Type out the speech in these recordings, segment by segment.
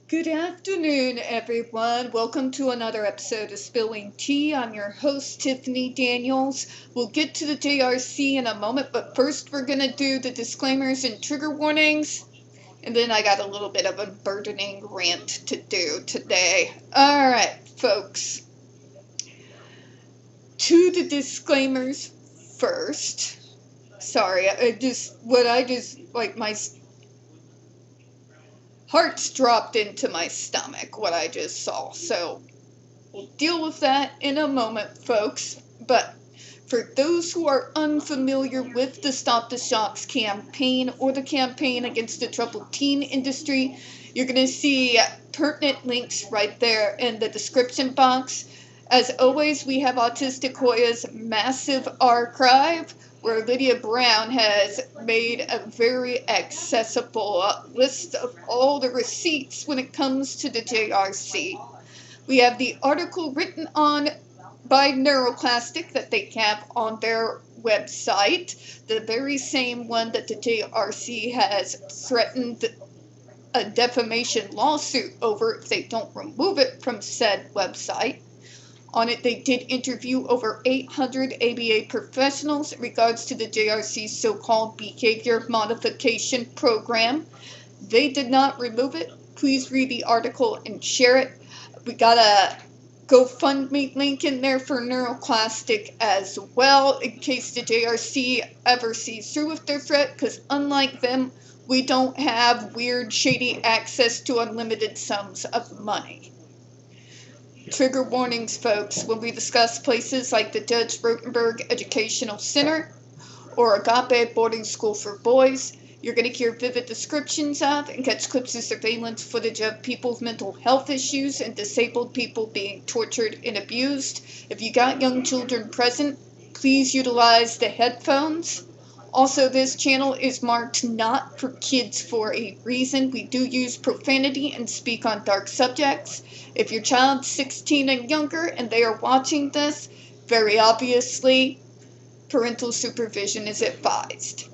Good afternoon, everyone. Welcome to another episode of Spilling Tea. I'm your host, Tiffany Daniels. We'll get to the JRC in a moment, but first we're going to do the disclaimers and trigger warnings. And then I got a little bit of a burdening rant to do today. All right, folks. To the disclaimers first. Sorry, my heart's dropped into my stomach, what I just saw. So we'll deal with that in a moment, folks. But for those who are unfamiliar with the Stop the Shocks campaign or the campaign against the troubled teen industry, you're going to see pertinent links right there in the description box. As always, we have Autistic Hoya's massive archive, where Lydia Brown has made a very accessible list of all the receipts when it comes to the JRC. We have the article written on by Neuroclastic that they have on their website, the very same one that the JRC has threatened a defamation lawsuit over if they don't remove it from said website. On it, they did interview over 800 ABA professionals in regards to the JRC's so-called behavior modification program. They did not remove it. Please read the article and share it. We got a GoFundMe link in there for Neuroclastic as well, in case the JRC ever sees through with their threat, because unlike them, we don't have weird, shady access to unlimited sums of money. Trigger warnings, folks, when we discuss places like the Judge Rotenberg Educational Center or Agape Boarding School for Boys. You're going to hear vivid descriptions of and catch clips of surveillance footage of people's mental health issues and disabled people being tortured and abused. If you got young children present, please utilize the headphones. Also, this channel is marked not for kids for a reason. We do use profanity and speak on dark subjects. If your child's 16 and younger and they are watching this, very obviously, parental supervision is advised.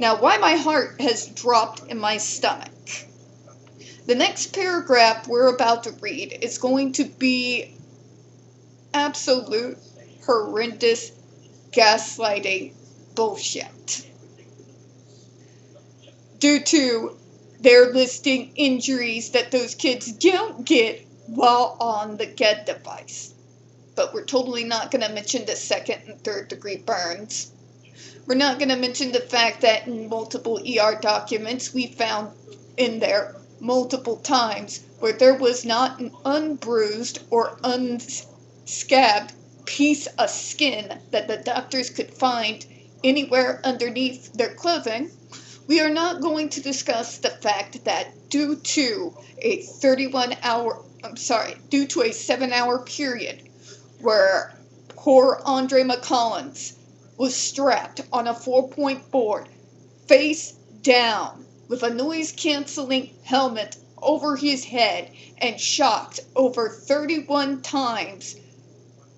Now, why my heart has dropped in my stomach. The next paragraph we're about to read is going to be absolute, horrendous gaslighting bullshit. Due to their listing injuries that those kids don't get while on the GED device. But we're totally not going to mention the second and third degree burns. We're not going to mention the fact that in multiple ER documents we found in there multiple times where there was not an unbruised or unscabbed piece of skin that the doctors could find anywhere underneath their clothing. We are not going to discuss the fact that due to a 7-hour period where poor Andre McCollins was strapped on a 4-point board, face down, with a noise-canceling helmet over his head and shocked over 31 times,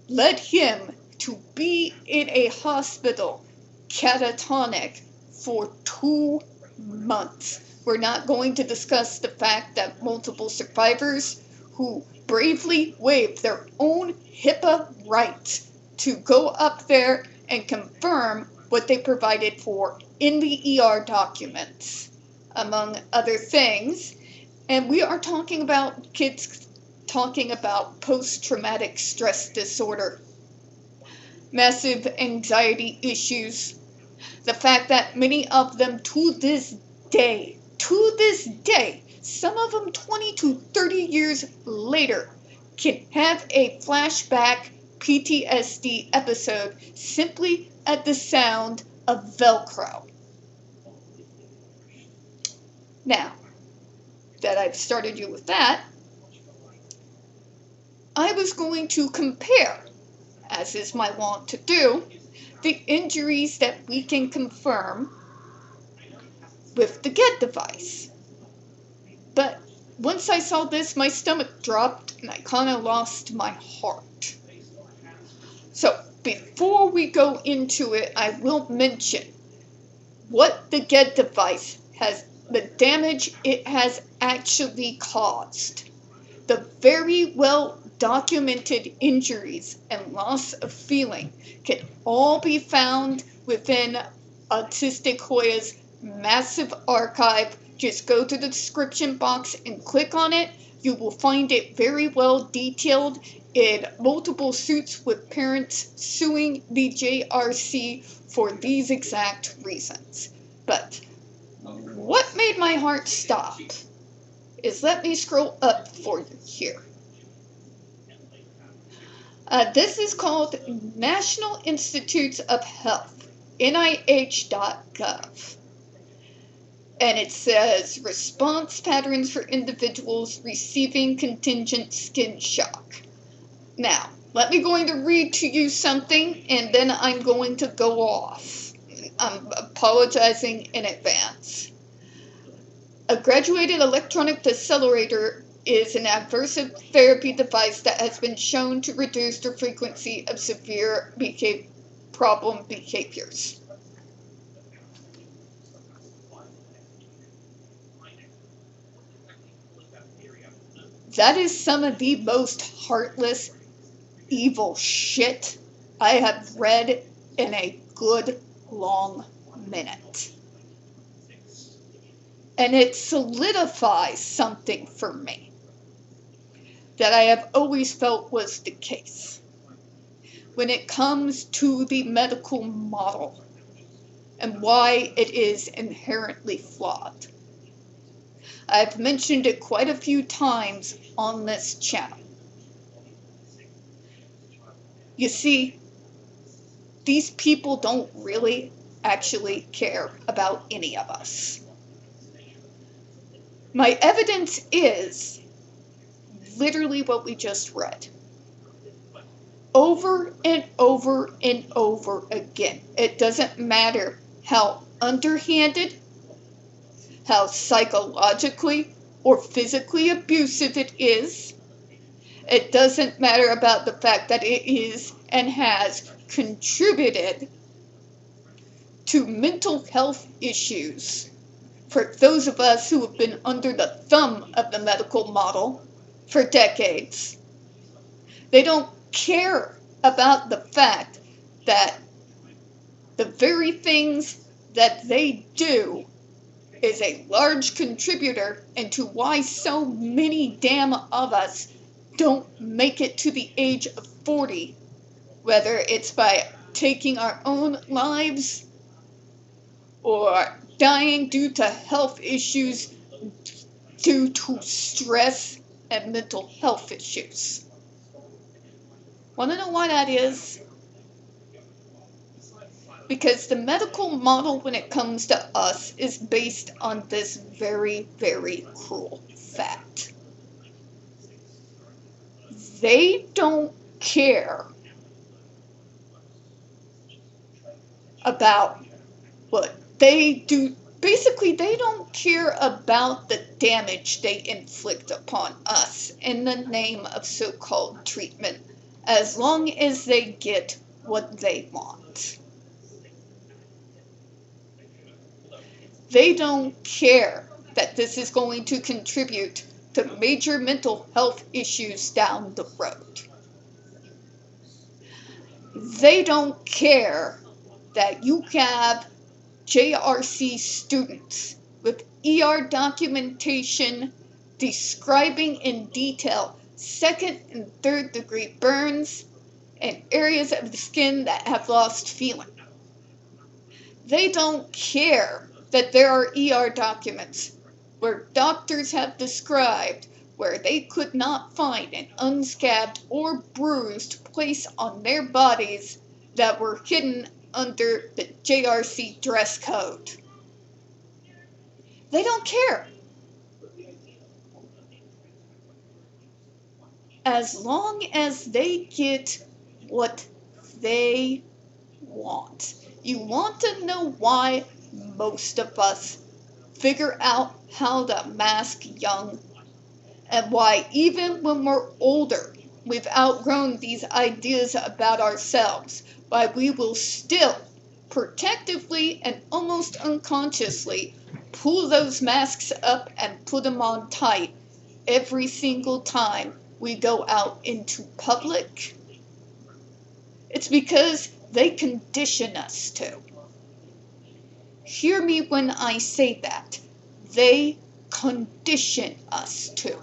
led him to be in a hospital catatonic for 2 months. We're not going to discuss the fact that multiple survivors who bravely waived their own HIPAA rights to go up there and confirm what they provided for in the ER documents, among other things. And we are talking about kids talking about post-traumatic stress disorder, massive anxiety issues, the fact that many of them to this day, some of them 20 to 30 years later, can have a flashback PTSD episode simply at the sound of Velcro. Now, that I've started you with that, I was going to compare, as is my wont to do, the injuries that we can confirm with the GED device. But once I saw this, my stomach dropped and I kind of lost my heart. So before we go into it, I will mention what the GED device has, the damage it has actually caused. The very well documented injuries and loss of feeling can all be found within Autistic Hoya's massive archive. Just go to the description box and click on it. You will find it very well detailed in multiple suits with parents suing the JRC for these exact reasons. But what made my heart stop is, let me scroll up for you here. This is called National Institutes of Health, NIH.gov. And it says, response patterns for individuals receiving contingent skin shock. Now, let me going to read to you something, and then I'm going to go off. I'm apologizing in advance. A graduated electronic decelerator is an aversive therapy device that has been shown to reduce the frequency of severe problem behaviors. That is some of the most heartless, evil shit I have read in a good long minute. And it solidifies something for me that I have always felt was the case when it comes to the medical model and why it is inherently flawed. I've mentioned it quite a few times on this channel. You see, these people don't really actually care about any of us. My evidence is literally what we just read. Over and over and over again. It doesn't matter how underhanded, how psychologically or physically abusive it is. It doesn't matter about the fact that it is and has contributed to mental health issues for those of us who have been under the thumb of the medical model for decades. They don't care about the fact that the very things that they do is a large contributor into why so many damn of us don't make it to the age of 40, whether it's by taking our own lives or dying due to health issues due to stress and mental health issues. Want to know why that is? Because the medical model when it comes to us is based on this very, very cruel fact. They don't care about what they do. Basically, they don't care about the damage they inflict upon us in the name of so-called treatment, as long as they get what they want. They don't care that this is going to contribute to major mental health issues down the road. They don't care that you have JRC students with ER documentation describing in detail second and third degree burns and areas of the skin that have lost feeling. They don't care that there are ER documents where doctors have described where they could not find an unscabbed or bruised place on their bodies that were hidden under the JRC dress code. They don't care. As long as they get what they want. You want to know why most of us figure out how to mask young, and why even when we're older, we've outgrown these ideas about ourselves, why we will still protectively and almost unconsciously pull those masks up and put them on tight every single time we go out into public? It's because they condition us to. Hear me when I say that. They condition us to.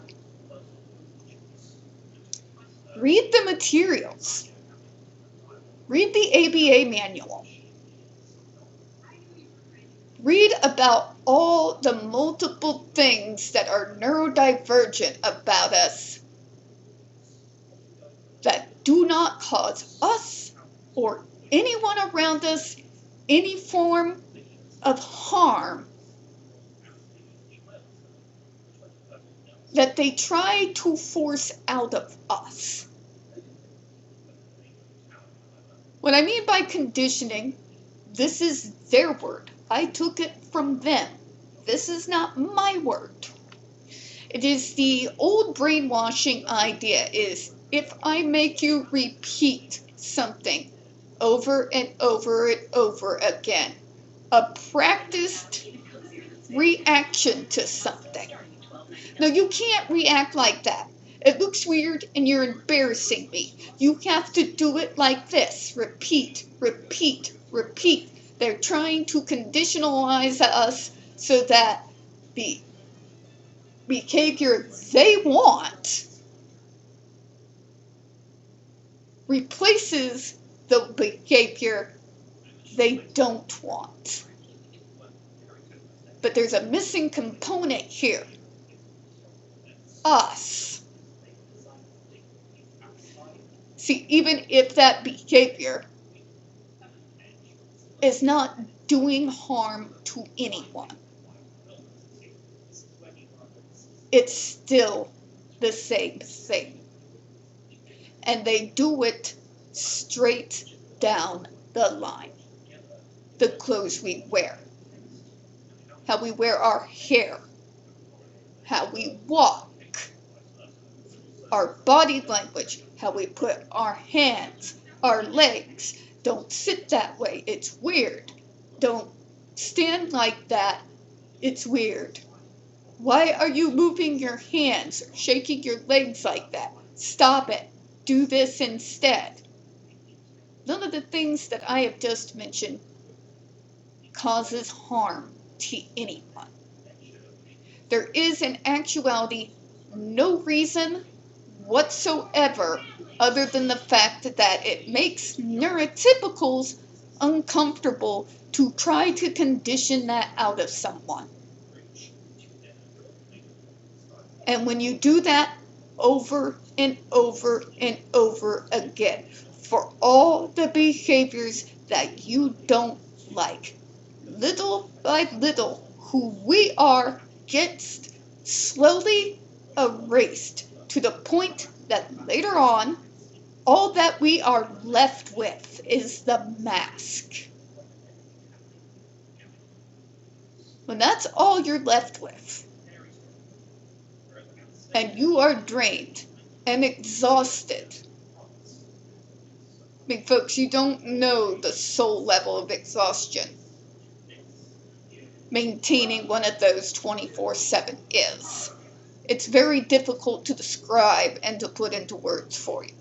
Read the materials. Read the ABA manual. Read about all the multiple things that are neurodivergent about us that do not cause us or anyone around us any form of harm, that they try to force out of us. What I mean by conditioning, this is their word. I took it from them. This is not my word. It is the old brainwashing idea is if I make you repeat something over and over and over again, a practiced reaction to something. No, you can't react like that. It looks weird and you're embarrassing me. You have to do it like this. Repeat, repeat, repeat. They're trying to conditionalize us so that the behavior they want replaces the behavior they don't want. But there's a missing component here. Us. See, even if that behavior is not doing harm to anyone, it's still the same thing. And they do it straight down the line. The clothes we wear, how we wear our hair, how we walk, our body language, how we put our hands, our legs. Don't sit that way, it's weird. Don't stand like that, it's weird. Why are you moving your hands or shaking your legs like that? Stop it. Do this instead. None of the things that I have just mentioned causes harm to anyone. There is in actuality no reason whatsoever other than the fact that it makes neurotypicals uncomfortable to try to condition that out of someone. And when you do that over and over and over again, for all the behaviors that you don't like, little by little, who we are gets slowly erased to the point that later on, all that we are left with is the mask. When that's all you're left with, and you are drained and exhausted. I mean, folks, you don't know the soul level of exhaustion maintaining one of those 24/7 is. It's very difficult to describe and to put into words for you.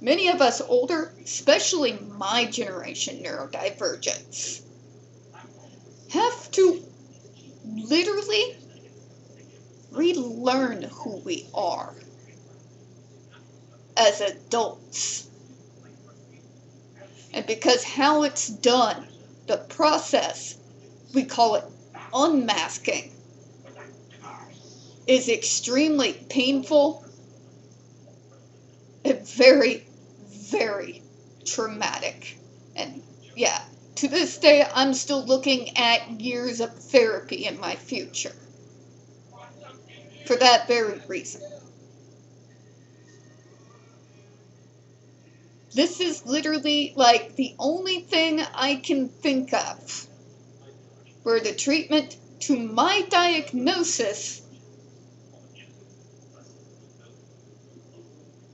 Many of us older, especially my generation neurodivergents, have to literally relearn who we are as adults. And because how it's done, the process, we call it unmasking, is extremely painful and very, very traumatic. And yeah, to this day, I'm still looking at years of therapy in my future. For that very reason. This is literally like the only thing I can think of where the treatment to my diagnosis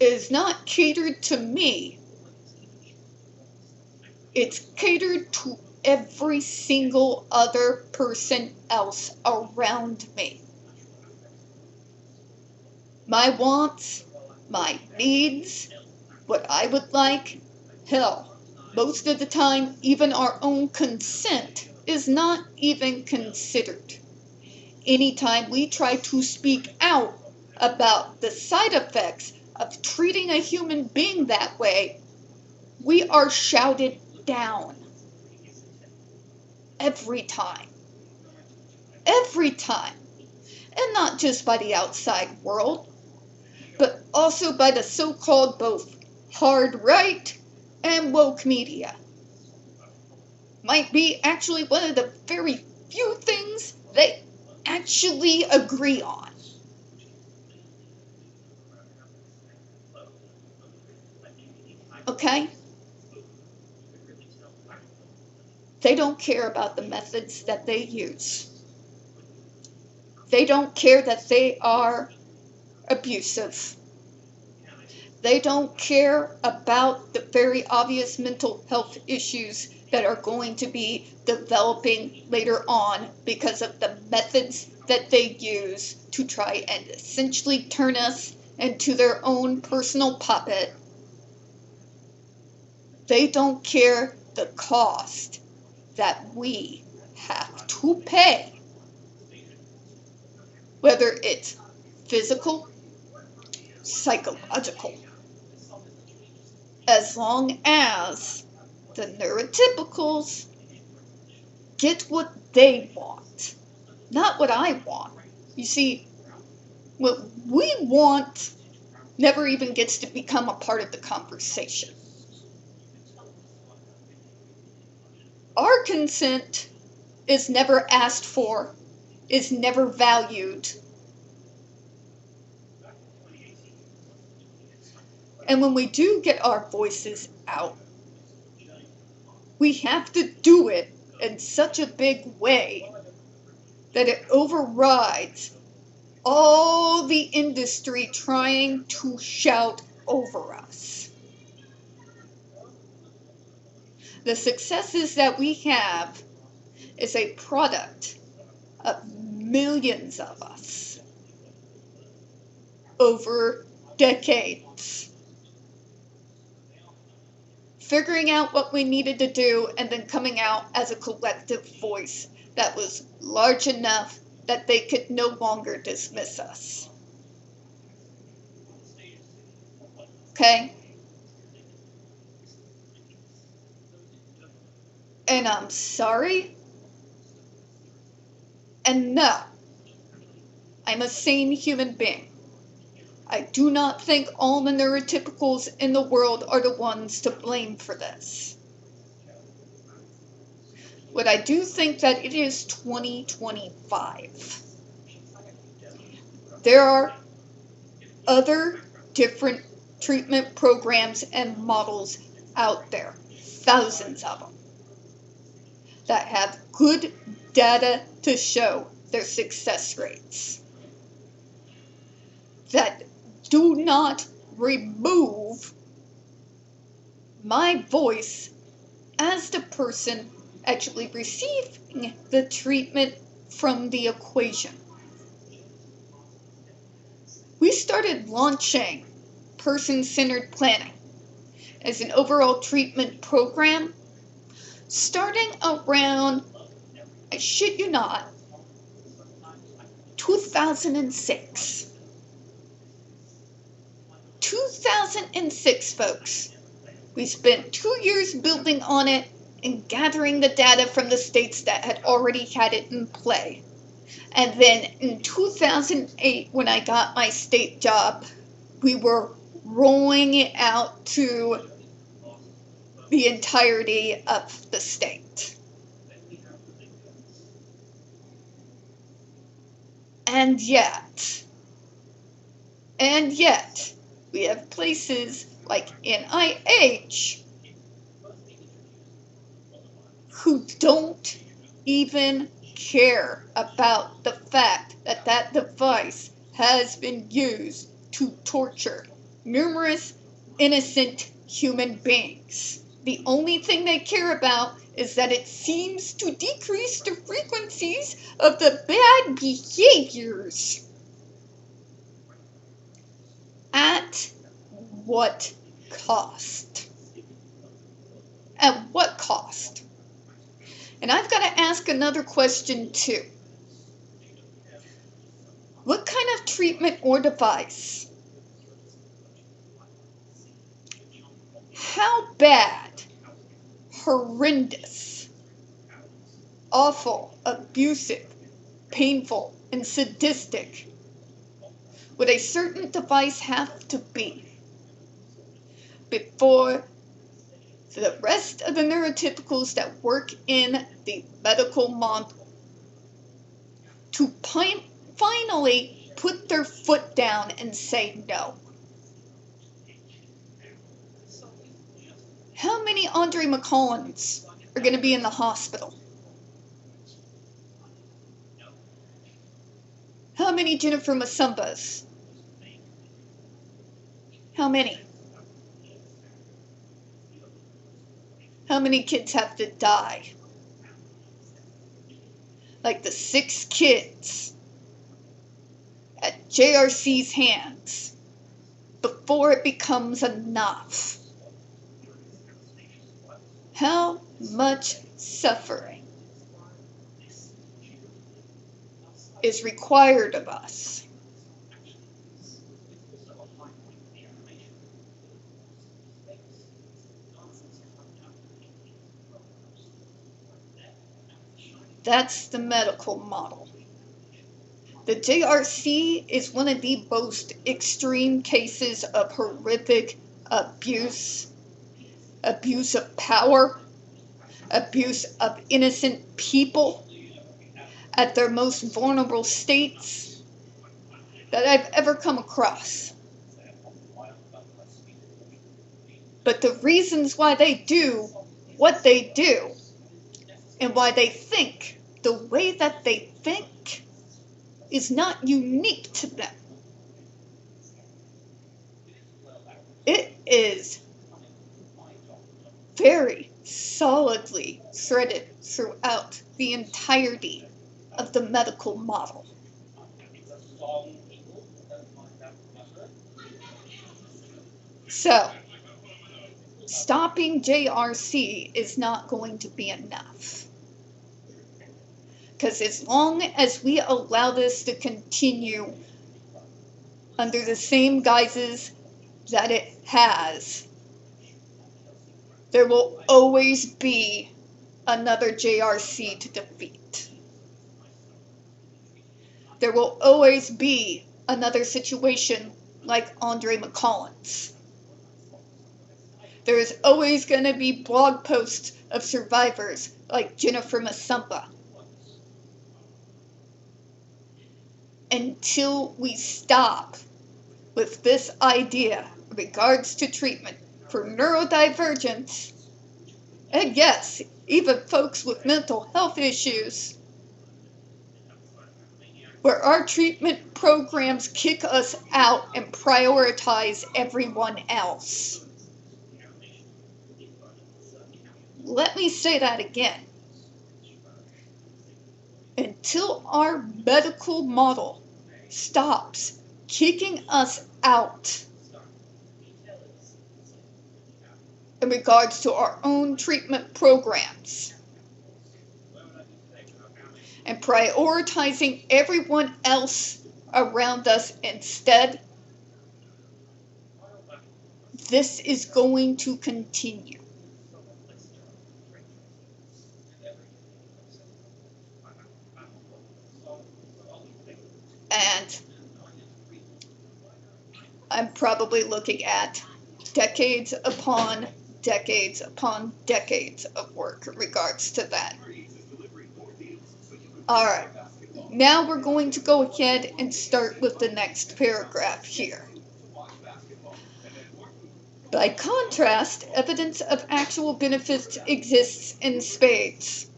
is not catered to me. It's catered to every single other person else around me. My wants, my needs, what I would like, hell, most of the time even our own consent is not even considered. Anytime we try to speak out about the side effects of treating a human being that way, we are shouted down. Every time. Every time. And not just by the outside world, but also by the so-called both hard right and woke media. Might be actually one of the very few things they actually agree on. Okay? They don't care about the methods that they use. They don't care that they are abusive. They don't care about the very obvious mental health issues that are going to be developing later on because of the methods that they use to try and essentially turn us into their own personal puppet. They don't care the cost that we have to pay. Whether it's physical, psychological, as long as the neurotypicals get what they want, not what I want. You see, what we want never even gets to become a part of the conversation. Our consent is never asked for, is never valued. And when we do get our voices out, we have to do it in such a big way that it overrides all the industry trying to shout over us. The successes that we have is a product of millions of us over decades. Figuring out what we needed to do and then coming out as a collective voice that was large enough that they could no longer dismiss us. Okay? And I'm sorry. And no, I'm a sane human being. I do not think all the neurotypicals in the world are the ones to blame for this. But I do think that it is 2025. There are other different treatment programs and models out there, thousands of them, that have good data to show their success rates, that do not remove my voice as the person actually receiving the treatment from the equation. We started launching person-centered planning as an overall treatment program starting around, I shit you not, 2006. 2006, folks. We spent 2 years building on it and gathering the data from the states that had already had it in play. And then in 2008, when I got my state job, we were rolling it out to the entirety of the state. And yet, we have places like NIH who don't even care about the fact that that device has been used to torture numerous innocent human beings. The only thing they care about is that it seems to decrease the frequencies of the bad behaviors. At what cost? At what cost? And I've got to ask another question too. What kind of treatment or device? How bad, horrendous, awful, abusive, painful, and sadistic would a certain device have to be before the rest of the neurotypicals that work in the medical model to finally put their foot down and say no? How many Andre McCollins are going to be in the hospital? How many Jennifer Masumbas? How many? How many kids have to die? Like the 6 kids at JRC's hands before it becomes enough. How much suffering is required of us? That's the medical model. The JRC is one of the most extreme cases of horrific abuse of power, abuse of innocent people at their most vulnerable states that I've ever come across. But the reasons why they do what they do and why they think the way that they think is not unique to them. It is very solidly threaded throughout the entirety of the medical model. So, stopping JRC is not going to be enough. Because as long as we allow this to continue under the same guises that it has, there will always be another JRC to defeat. There will always be another situation like Andre McCollins. There is always going to be blog posts of survivors like Jennifer Masumba. Until we stop with this idea in regards to treatment for neurodivergence, and yes, even folks with mental health issues, where our treatment programs kick us out and prioritize everyone else. Let me say that again. Until our medical model stops kicking us out in regards to our own treatment programs and prioritizing everyone else around us instead, this is going to continue. And I'm probably looking at decades upon decades upon decades of work in regards to that. Alright, now we're going to go ahead and start with the next paragraph here. By contrast, evidence of actual benefits exists in spades.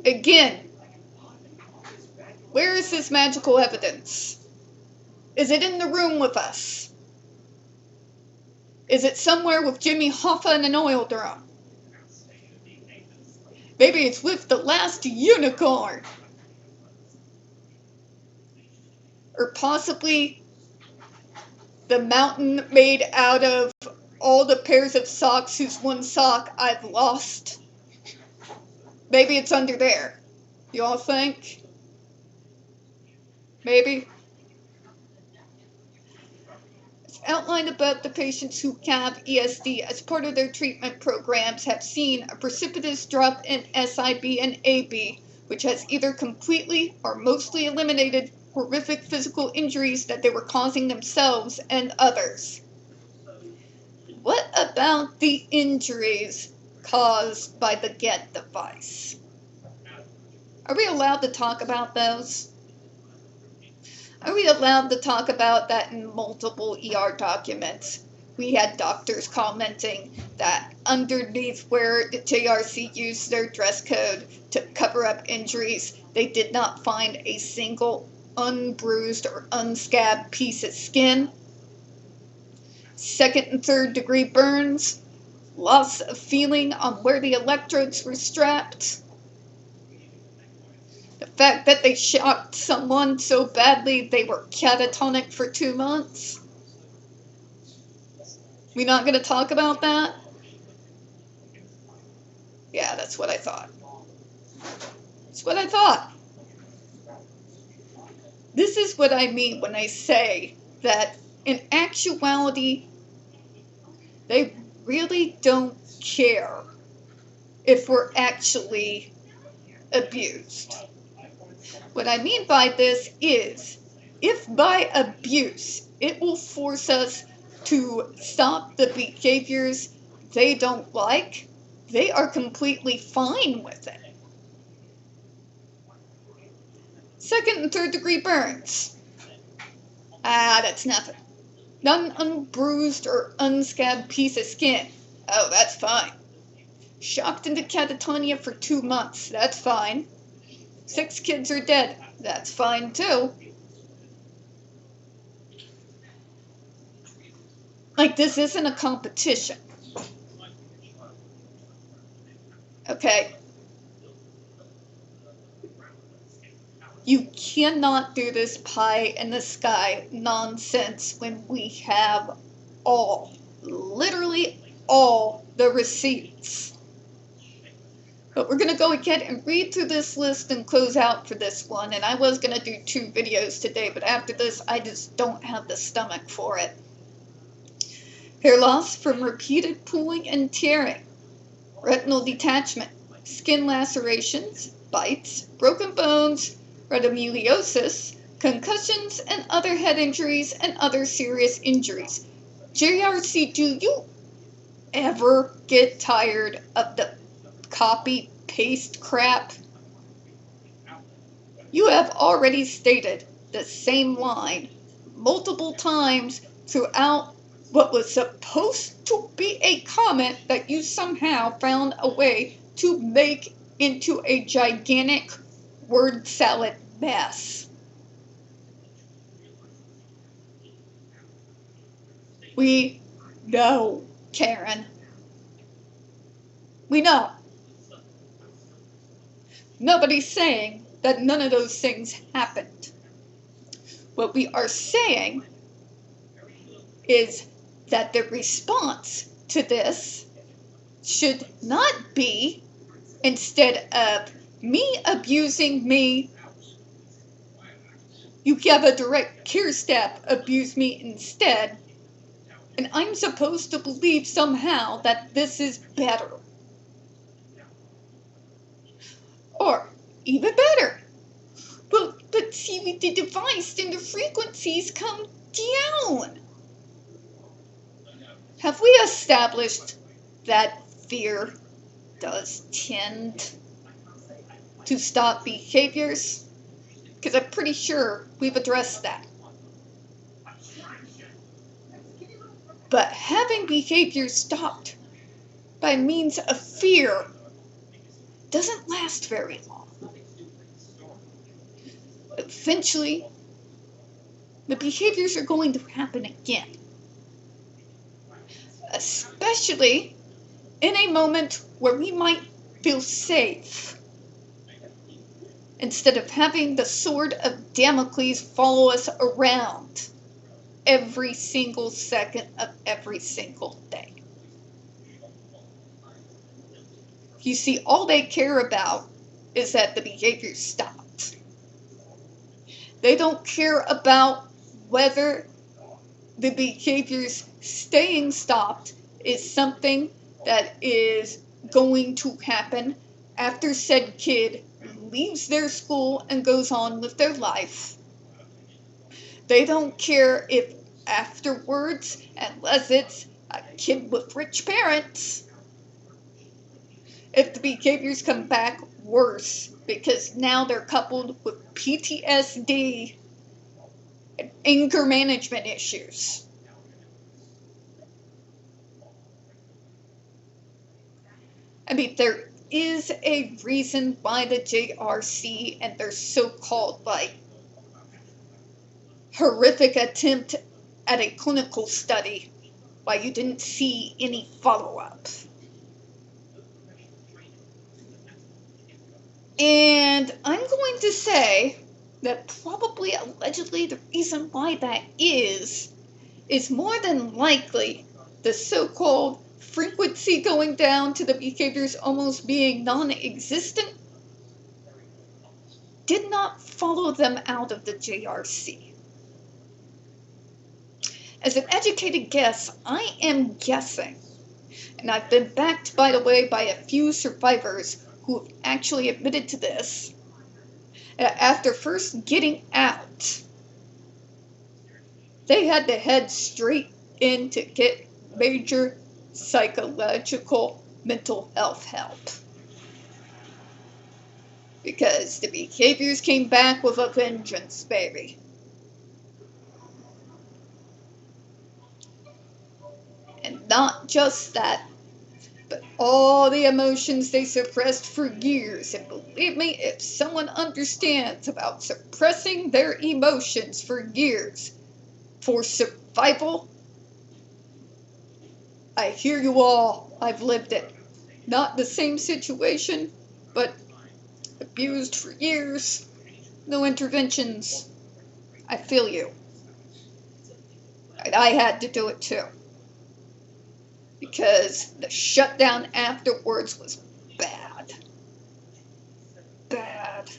Again, where is this magical evidence? Is it in the room with us? Is it somewhere with Jimmy Hoffa and an oil drum? Maybe it's with the last unicorn. Or possibly the mountain made out of all the pairs of socks whose one sock I've lost. Maybe it's under there. You all think? Maybe? It's outlined above, the patients who have ESD as part of their treatment programs have seen a precipitous drop in SIB and AB, which has either completely or mostly eliminated horrific physical injuries that they were causing themselves and others. What about the injuries caused by the GED device? Are we allowed to talk about those? Are we allowed to talk about that in multiple ER documents? We had doctors commenting that underneath where the JRC used their dress code to cover up injuries, they did not find a single unbruised or unscabbed piece of skin. Second and third degree burns, loss of feeling on where the electrodes were strapped. The fact that they shocked someone so badly they were catatonic for 2 months. We not going to talk about that? Yeah, that's what I thought. That's what I thought. This is what I mean when I say that in actuality, they really don't care if we're actually abused. What I mean by this is, if by abuse it will force us to stop the behaviors they don't like, they are completely fine with it. Second and third degree burns. That's nothing. Not an unbruised or unscabbed piece of skin. Oh, that's fine. Shocked into catatonia for 2 months. That's fine. 6 kids are dead. That's fine too. Like, this isn't a competition. Okay? You cannot do this pie in the sky nonsense when we have literally all the receipts. But we're going to go ahead and read through this list and close out for this one. And I was going to do 2 videos today, but after this, I just don't have the stomach for it. Hair loss from repeated pulling and tearing, retinal detachment, skin lacerations, bites, broken bones, rhabdomyolysis, concussions, and other head injuries and other serious injuries. JRC, do you ever get tired of the copy-paste crap? You have already stated the same line multiple times throughout what was supposed to be a comment that you somehow found a way to make into a gigantic word salad mess. We know, Karen. We know. Nobody's saying that none of those things happened. What we are saying is that the response to this should not be, instead of me abusing me, you have a direct care staff abuse me instead, and I'm supposed to believe somehow that this is better. Or, even better, but see, with the device, then the frequencies come down. Have we established that fear does tend to stop behaviors? Because I'm pretty sure we've addressed that. But having behavior stopped by means of fear doesn't last very long. Eventually, the behaviors are going to happen again. especially in a moment where we might feel safe, instead of having the sword of Damocles follow us around every single second of every single day. You see, all they care about is that the behavior stopped. They don't care about whether the behaviors staying stopped is something that is going to happen after said kid leaves their school and goes on with their life. They don't care if afterwards, unless it's a kid with rich parents, if the behaviors come back worse because now they're coupled with PTSD and anger management issues. I mean, there is a reason why the JRC and their so-called, horrific attempt at a clinical study, why you didn't see any follow-up. And I'm going to say that probably, allegedly, the reason why that is more than likely the so-called frequency going down to the behaviors almost being non-existent did not follow them out of the JRC. As an educated guess, I am guessing, and I've been backed, by the way, by a few survivors who have actually admitted to this, after first getting out, they had to head straight in to get major psychological mental health help. Because the behaviors came back with a vengeance, baby. And not just that, but all the emotions they suppressed for years. And believe me, if someone understands about suppressing their emotions for years for survival, I hear you all. I've lived it. Not the same situation, but abused for years. No interventions. I feel you. And I had to do it too. Because the shutdown afterwards was bad. Bad.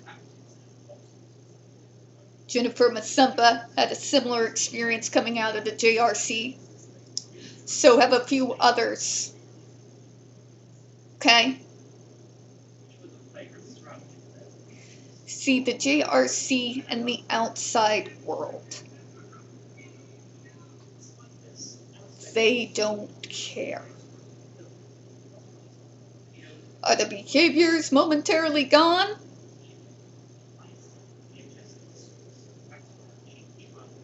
Jennifer Masumba had a similar experience coming out of the JRC. So have a few others. Okay? See, the JRC and the outside world, they don't care. Are the behaviors momentarily gone?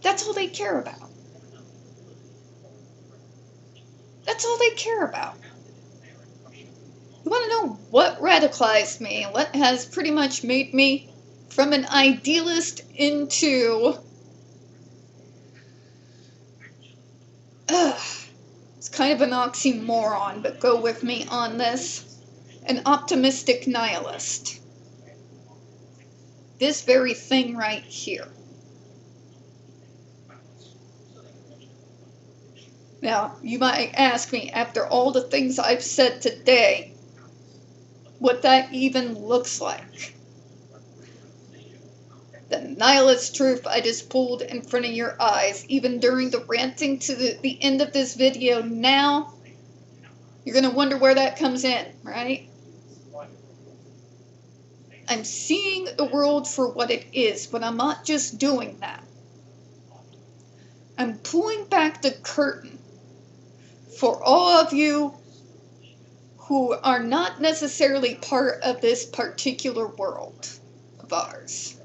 That's all they care about. That's all they care about. You want to know what radicalized me? What has pretty much made me from an idealist into... it's kind of an oxymoron, but go with me on this. An optimistic nihilist. This very thing right here. Now, you might ask me, after all the things I've said today, what that even looks like. The nihilist truth I just pulled in front of your eyes, even during the ranting to the end of this video now, you're going to wonder where that comes in, right? I'm seeing the world for what it is, but I'm not just doing that. I'm pulling back the curtain for all of you who are not necessarily part of this particular world of ours.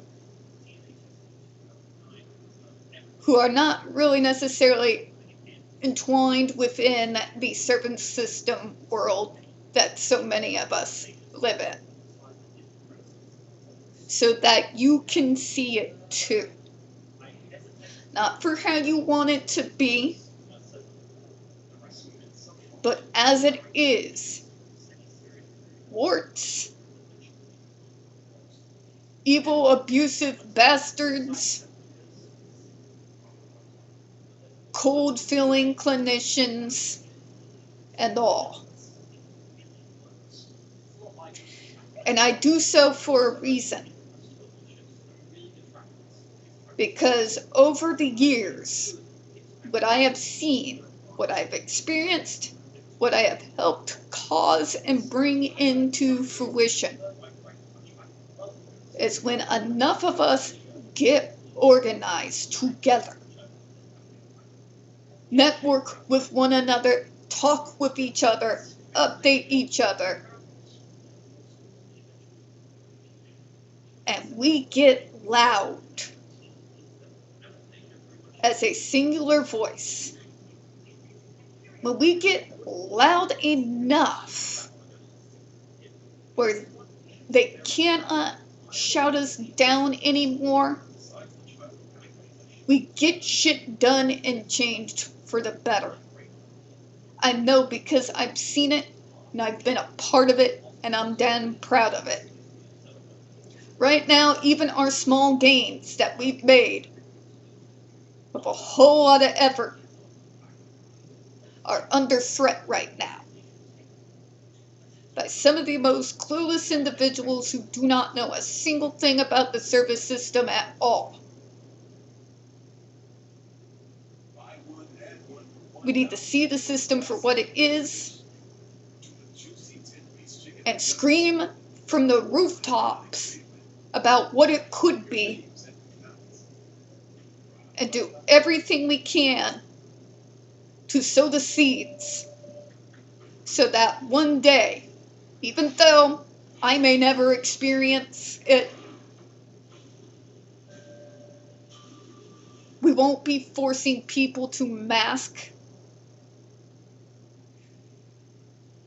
Who are not really necessarily entwined within the servant system world that so many of us live in. So that you can see it too. Not for how you want it to be, But as it is, warts, evil, abusive bastards, cold-feeling clinicians, and all. And I do so for a reason. Because over the years, what I have seen, what I've experienced, what I have helped cause and bring into fruition is when enough of us get organized together, network with one another, talk with each other, update each other, and we get loud as a singular voice. When we get loud enough where they cannot shout us down anymore, we get shit done and changed for the better. I know because I've seen it and I've been a part of it and I'm damn proud of it. Right now, even our small gains that we've made with a whole lot of effort are under threat right now by some of the most clueless individuals who do not know a single thing about the service system at all. We need to see the system for what it is and scream from the rooftops about what it could be and do everything we can to sow the seeds so that one day, even though I may never experience it, we won't be forcing people to mask,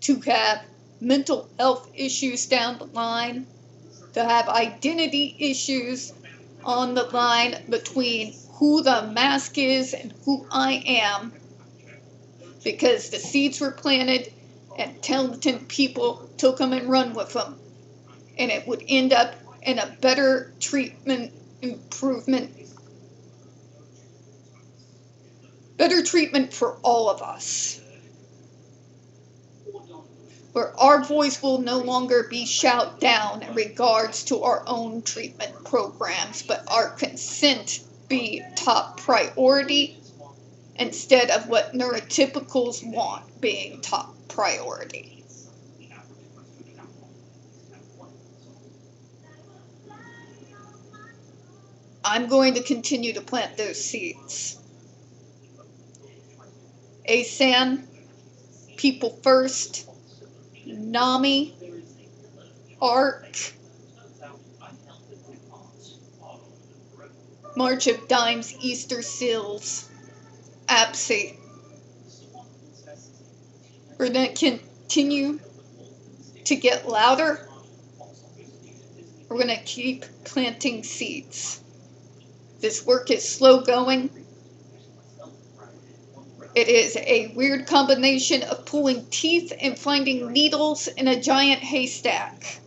to have mental health issues down the line, to have identity issues on the line between who the mask is and who I am, because the seeds were planted and talented people took them and run with them, and it would end up in a better treatment improvement, better treatment for all of us, where our voice will no longer be shout down in regards to our own treatment programs, but our consent be top priority instead of what neurotypicals want being top priority. I'm going to continue to plant those seeds. ASAN, People First, NAMI, ARC, March of Dimes, Easter Seals, APSI. We're going to continue to get louder. We're going to keep planting seeds. This work is slow going. It is a weird combination of pulling teeth and finding needles in a giant haystack.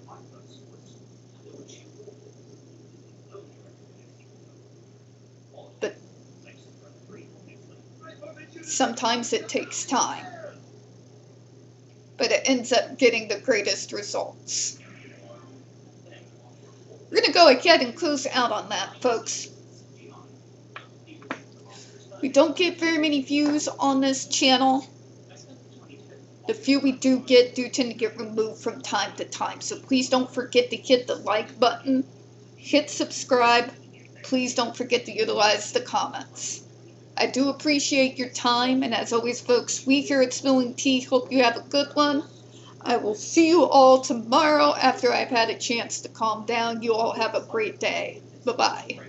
But sometimes it takes time. But it ends up getting the greatest results. We're going to go ahead and close out on that, folks. We don't get very many views on this channel. The few we do get do tend to get removed from time to time. So please don't forget to hit the like button, hit subscribe. Please don't forget to utilize the comments. I do appreciate your time. And as always, folks, we here at Spilling Tea hope you have a good one. I will see you all tomorrow after I've had a chance to calm down. You all have a great day. Bye-bye.